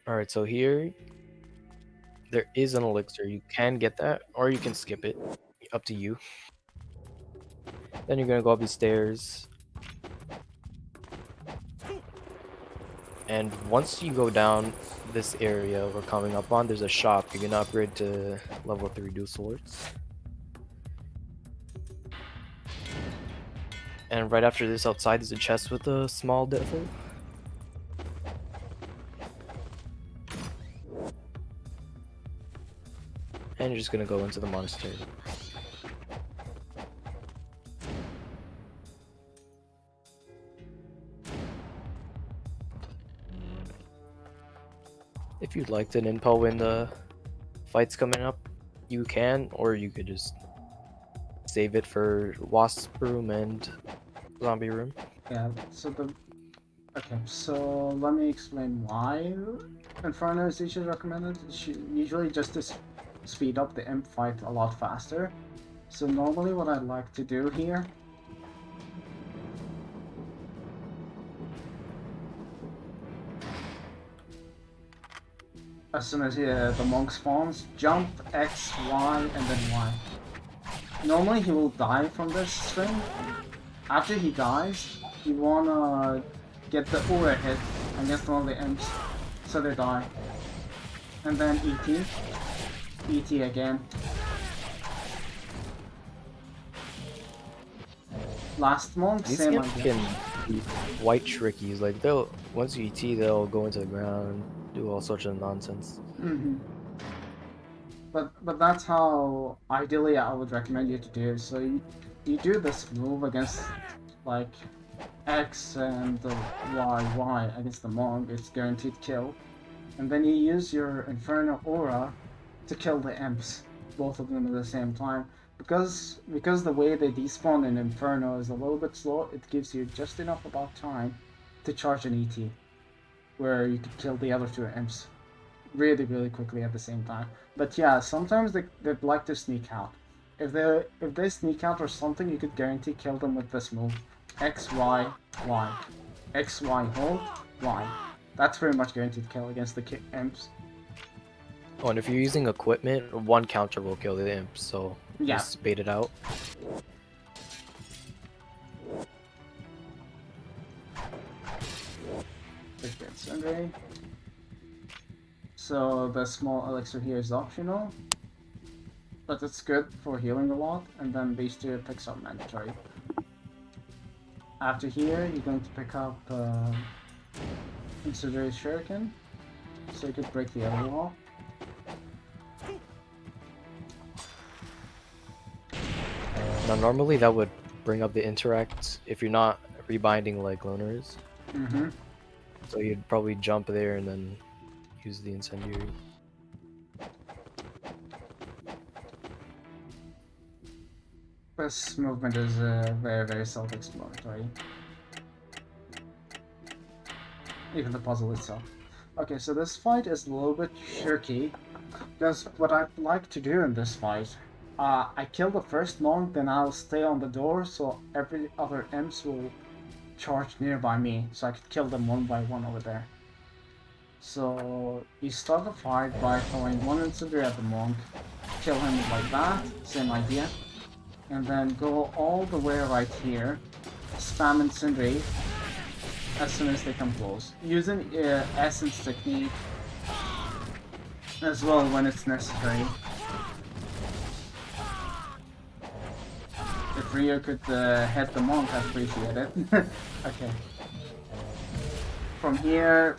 Alright, so here there is an elixir. You can get that, or you can skip it. Up to you. Then you're gonna go up these stairs. And once you go down this area we're coming up on, there's a shop. You're gonna upgrade to level 3 dual swords. And right after this outside there's a chest with a small devil. And you're just gonna go into the monastery. If you'd like to ninpo when the fight's coming up, you can, or you could just save it for wasp room and zombie room. Yeah, okay, so let me explain why Inferno is usually recommended. It's usually just to speed up the imp fight a lot faster. So normally what I like to do here as soon as the monk spawns, jump X, Y, and then Y. Normally he will die from this string. After he dies, you wanna get the aura hit against one of the imps, so they die. And then ET. ET again. Last monk, These same imps idea. can be quite tricky. Like they'll once you ET, they'll go into the ground, do all sorts of nonsense. But that's how ideally I would recommend you to do. So you do this move against like X and the Y against the monk. It's guaranteed kill, and then you use your Inferno aura to kill the imps, both of them at the same time. Because the way they despawn in Inferno is a little bit slow, it gives you just enough about time to charge an ET, where you could kill the other two imps really quickly at the same time. But yeah, sometimes they'd like to sneak out. If they sneak out or something, you could guarantee kill them with this move. X, Y, Y. X, Y, hold, Y. That's pretty much guaranteed kill against the imps. Oh, and if you're using equipment, one counter will kill the imp, so Yeah. just bait it out. Sundry. So the small elixir here is optional, but it's good for healing a lot, and then these two picks up mandatory. After here, you're going to pick up Incendiary Shuriken, so you could break the other wall. Now normally that would bring up the interact if you're not rebinding like loners. So you'd probably jump there and then use the incendiary. This movement is very self-explanatory. Even the puzzle itself. Okay, so this fight is a little bit tricky, because what I'd like to do in this fight, I kill the first monk, then I'll stay on the door, so every other imps will charge nearby me, so I could kill them one by one over there. So you start the fight by throwing one incendiary at the monk, kill him like that, same idea, and then go all the way right here, spam incendiary as soon as they come close, using essence technique as well when it's necessary. If Rio could head the monk, I'd appreciate it. Okay. From here,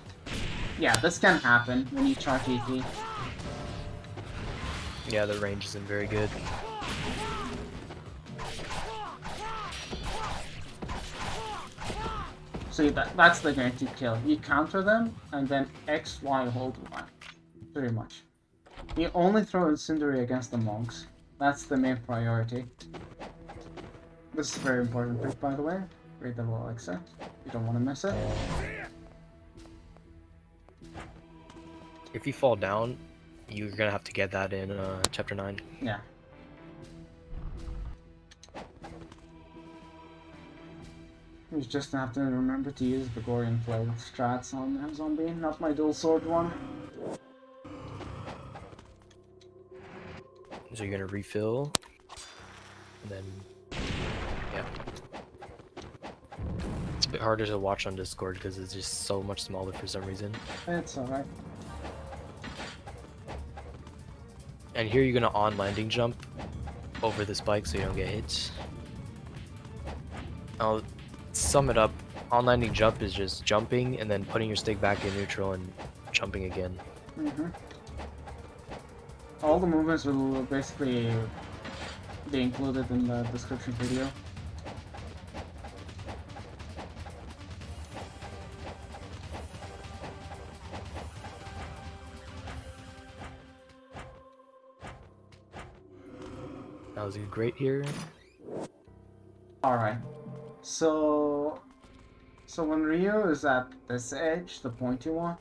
yeah, this can happen when you charge ET. Yeah, the range isn't very good. So that's the guaranteed kill. You counter them, and then X, Y, hold Y. Pretty much. You only throw Incendiary against the monks. That's the main priority. This is a very important pick, by the way. Read the little elixir. You don't want to miss it. If you fall down, you're gonna have to get that in chapter 9. Yeah. You just have to remember to use the Gorian Flare strats on zombie, not my dual sword one. So you're gonna refill, and then yeah. It's a bit harder to watch on Discord because it's just so much smaller for some reason. It's alright. And here you're gonna on landing jump over the spike so you don't get hit. I'll sum it up. On landing jump is just jumping and then putting your stick back in neutral and jumping again. All the movements will basically be included in the description video. That was great here. Alright. So when Ryu is at this edge, the pointy one,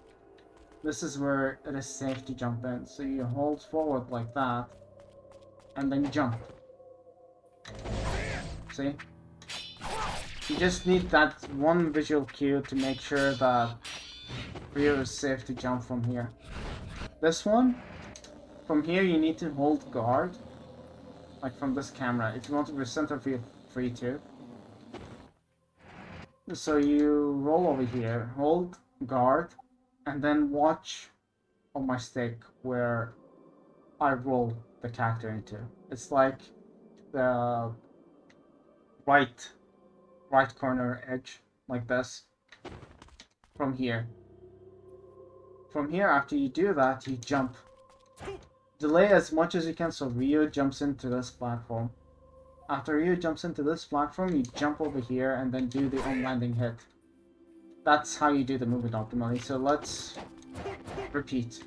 this is where it is safe to jump in. So you hold forward like that, and then jump. See? You just need that one visual cue to make sure that Ryu is safe to jump from here. This one, from here you need to hold guard, like from this camera, if you want to be center free too. So you roll over here, hold guard, and then watch on my stick where I roll the character into. It's like the right corner edge, like this, from here. From here, after you do that, you jump. Delay as much as you can so Ryu jumps into this platform. After Ryu jumps into this platform, you jump over here and then do the on-landing hit. That's how you do the movement optimally, so let's repeat.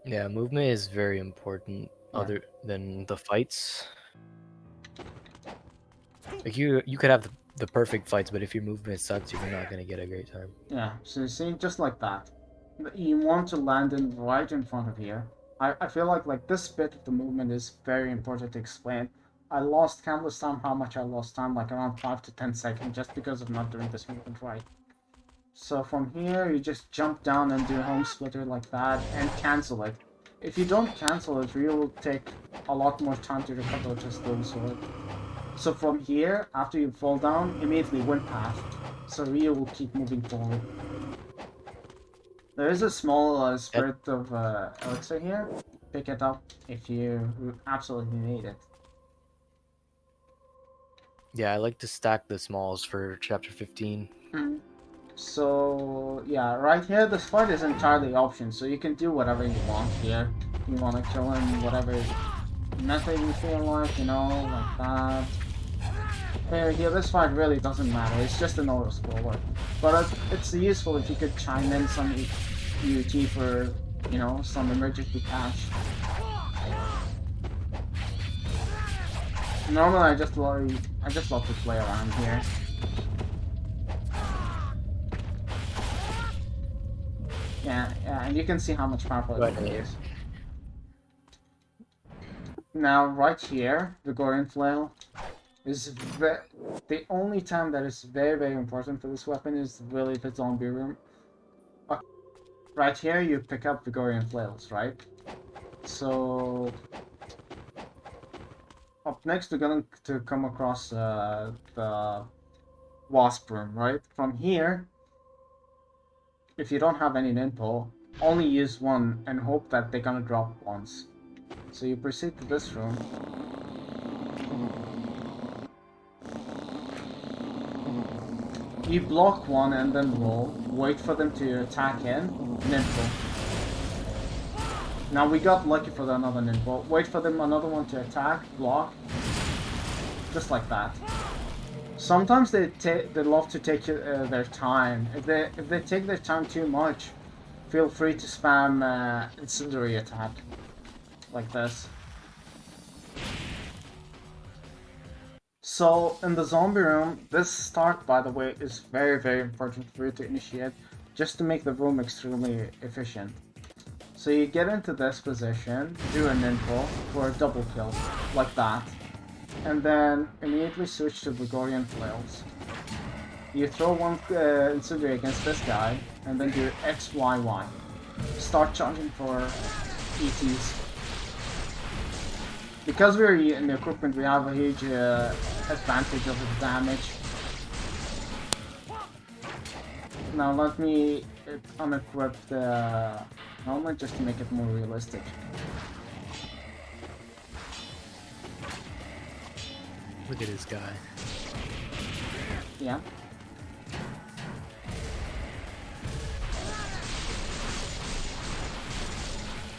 Yeah, movement is very important other than the fights. Like you could have the perfect fights, but if your movement sucks, you're not gonna get a great time. Yeah, so you see, just like that. You want to land in right in front of here. I feel like this bit of the movement is very important to explain. I lost countless time how much I lost time, like around 5 to 10 seconds, just because of not doing this movement right. So from here, you just jump down and do home splitter like that, and cancel it. If you don't cancel it, Ryu will take a lot more time to recover just doing so. So from here, after you fall down, immediately wind path. So Ryu will keep moving forward. There is a small spirit of elixir here. Pick it up if you absolutely need it. Yeah, I like to stack the smalls for chapter 15. So yeah, right here this fight is entirely option, so you can do whatever you want here. You want to kill him, whatever method you feel like, you know, like that. Here, this fight really doesn't matter, it's just an auto scroller. But it's useful if you could chime in some EUT for, you know, some emergency cash. Normally I just love to play around here. Yeah, and you can see how much powerful it is. Now, right here, the Gorian Flail is the only time that is very, very important for this weapon is really the zombie room. Okay. Right here, you pick up the Gorian Flails, right? So up next, we're going to come across the Wasp room, right? From here, if you don't have any ninpo, only use one and hope that they're gonna drop once. So you proceed to this room. You block one and then roll. Wait for them to attack in. Ninpo. Now we got lucky for another ninpo. Wait for them another one to attack. Block. Just like that. Sometimes they love to take their time. If they take their time too much, feel free to spam incendiary attack like this. So in the zombie room, this start, by the way, is very, very important for you to initiate, just to make the room extremely efficient. So you get into this position, do an info for a double kill, like that. And then immediately switch to Gregorian Flails. You throw one incendiary against this guy, and then do XYY. Start charging for ETs. Because we're in the equipment, we have a huge advantage over the damage. Now let me unequip the helmet just to make it more realistic. Look at this guy. Yeah.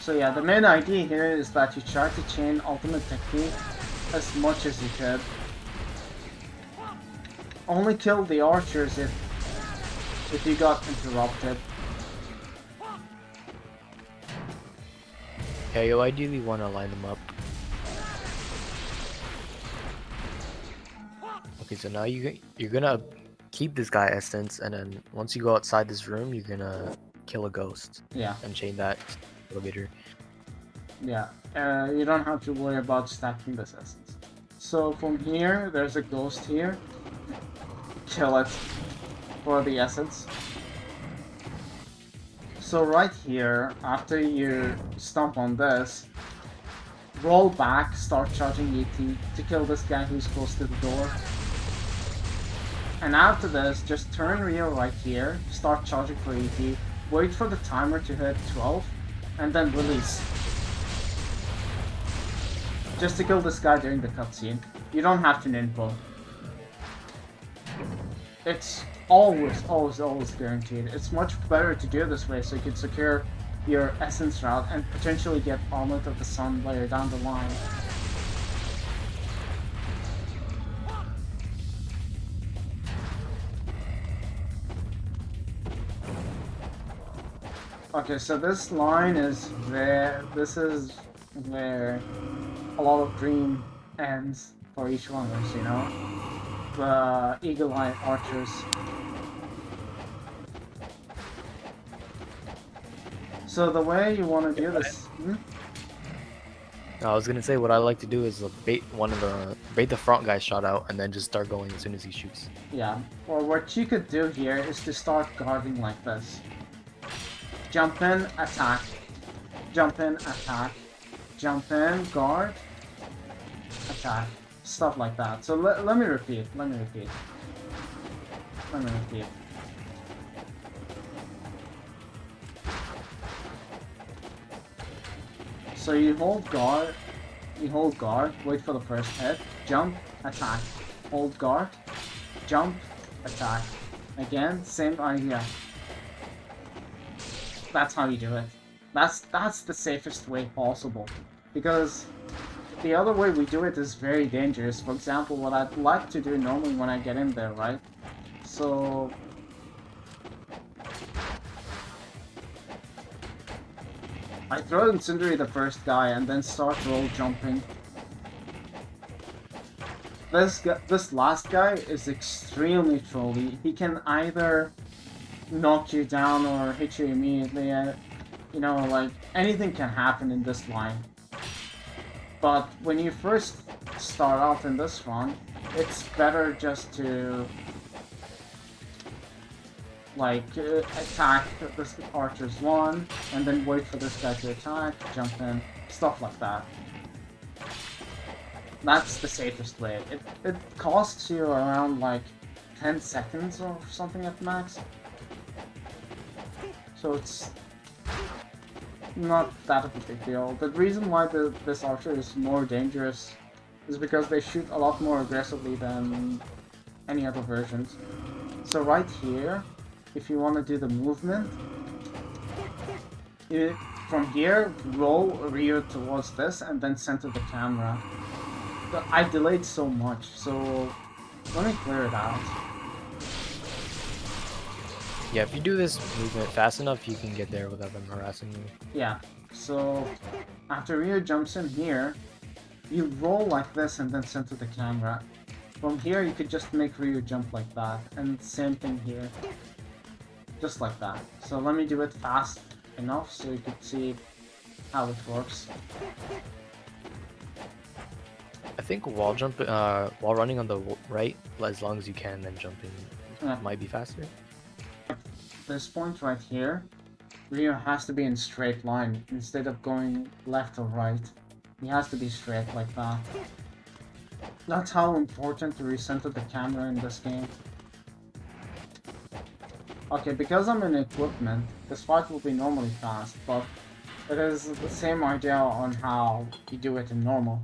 So yeah, the main idea here is that you try to chain ultimate technique as much as you could. Only kill the archers if you got interrupted. Yeah, you ideally want to line them up. Okay, so now you're gonna keep this guy essence, and then once you go outside this room, you're gonna kill a ghost. Yeah. And chain that elevator. Yeah. You don't have to worry about stacking this essence. So from here, there's a ghost here. Kill it for the essence. So right here, after you stomp on this, roll back, start charging ET to kill this guy who's close to the door. And after this, just turn Rio right here, start charging for ET, wait for the timer to hit 12, and then release. Just to kill this guy during the cutscene. You don't have to ninpo. It's always guaranteed. It's much better to do it this way so you can secure your essence route and potentially get Omelet of the Sun later down the line. Okay, so this line is where a lot of dream ends for each one of us, you know? The Eagle Eye Archers. So the way you want to do this... I was gonna say what I like to do is bait the front guy shot out and then just start going as soon as he shoots. Yeah, or what you could do here is to start guarding like this. Jump in, attack. Jump in, attack. Jump in, guard. Attack. Stuff like that. So let me repeat. So you hold guard, wait for the first hit, jump, attack. Hold guard, jump, attack. Again, same idea. That's how you do it. That's the safest way possible. Because the other way we do it is very dangerous. For example, what I'd like to do normally when I get in there, right? So... I throw Incendiary the first guy and then start roll jumping. This last guy is extremely trolly. He can either knock you down or hit you immediately. You know, like, anything can happen in this line. But when you first start off in this one, it's better just to like attack this archer's one, and then wait for this guy to attack, jump in, stuff like that. That's the safest way. It costs you around like 10 seconds or something at max. So it's not that of a big deal. The reason why this archer is more dangerous is because they shoot a lot more aggressively than any other versions. So right here, if you want to do the movement, from here, roll Ryu towards this and then center the camera. But I delayed so much, so let me clear it out. Yeah, if you do this movement fast enough, you can get there without them harassing you. Yeah, so after Ryu jumps in here, you roll like this and then center the camera. From here, you could just make Ryu jump like that, and same thing here. Just like that. So let me do it fast enough so you can see how it works. I think while running on the right, as long as you can, then jumping might be faster. At this point right here, Ryu has to be in straight line instead of going left or right. He has to be straight like that. That's how important to recenter the camera in this game. Okay, because I'm in equipment, this fight will be normally fast, but it is the same idea on how you do it in normal.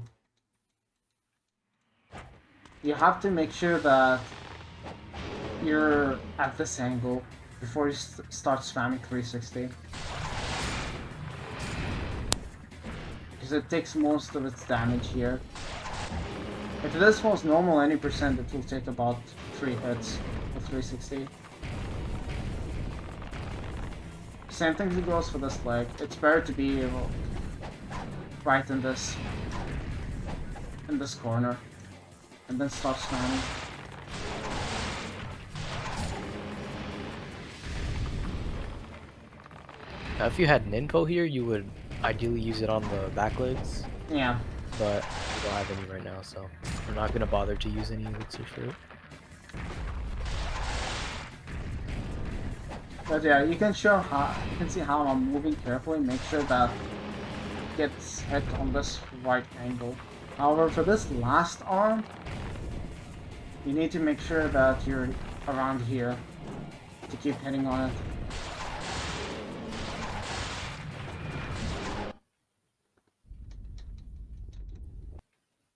You have to make sure that you're at this angle before you start spamming 360. Because it takes most of its damage here. If this was normal any percent, it will take about 3 hits with 360. Same thing goes for this leg. It's better to be right in this corner, and then stop spamming. Now, if you had Ninpo here, you would ideally use it on the back legs. Yeah. But we don't have any right now, so we're not gonna bother to use any elixirs for it. But yeah, you can see how I'm moving carefully, make sure that it gets hit on this right angle. However, for this last arm, you need to make sure that you're around here to keep hitting on it.